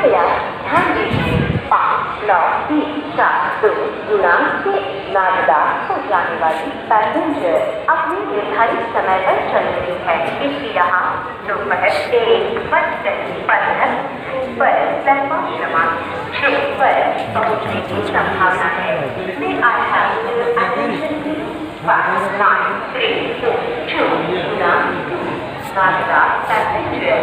कृपया ध्यान दीजिए 5-9-3-4-2 से नागदा को जाने वाली पैसेंजर अपने निर्धारित समय पर चल रही है। इसकी यहाँ दोपहर 1:15 पर प्लेटफॉर्म क्रमांक 6 पर पहुँचने की संभावना है। May I have your attention please? 5-9-3-4-2 Nagda passenger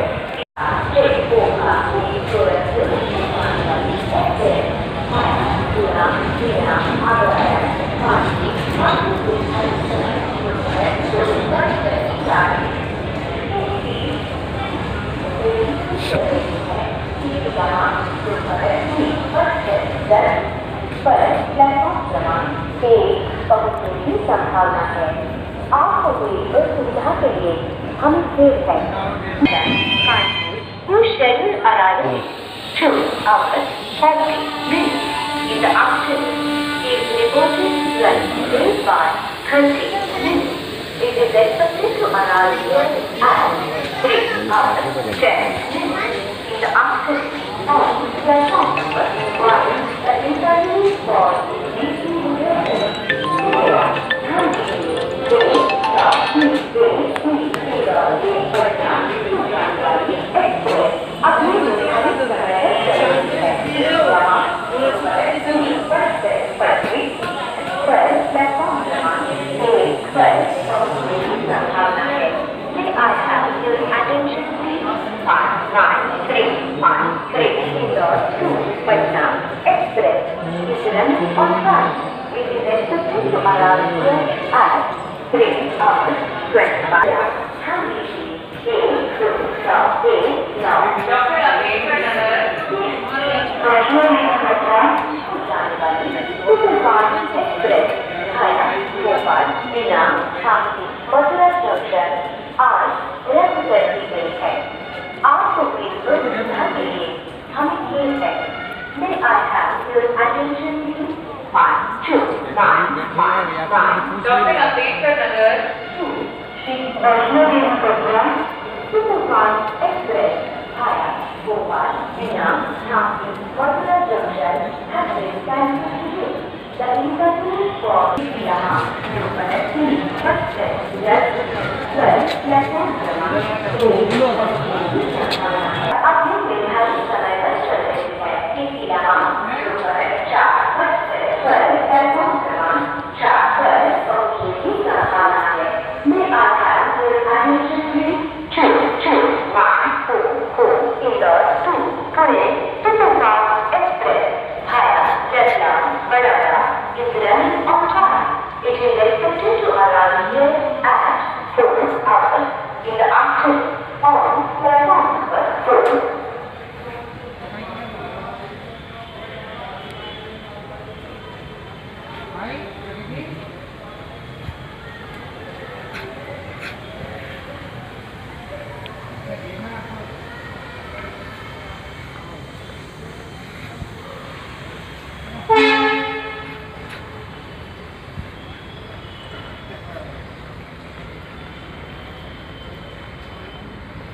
पहुंचने की संभावना है। आपको हुई असुविधा के लिए हम फिर हैं। Your scheduled arrival is 2 hours 40 minutes in the afternoon. Is reported lunch delayed by 30 minutes. It is expected to arrive here at 3 hours 10 minutes in the afternoon. On platform number 1, the interview for It is expected to arrive here at 3 hours 25 Mathura junction आज रद्द कर दी गई है। आपको इस सुविधा के लिए हमें खेद है। May I have your attention please? 5-2-9-5-9 Dr. Ambedkar Nagar 2 Shri Vaishnavi Program Superfast Express via Bhopal, Bina, Jhansi, Mathura Junction has been cancelled today. The interview for Bina दोपहर 3:10 प्लेटफॉर्म क्रमांक 2 अपने निर्धारित समय पर चल रही है। इसकी यहाँ दोपहर 4:10 पर प्लेटफॉर्म क्रमांक 4 पर पहुँचने की संभावना है। May I have your attention please? 2-2-9-4-4 Indore to Pune Superfast Express via Ratlam, Vadodara is running on time. It is expected to arrive here at 4 hours in the afternoon on platform number 4.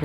Oh,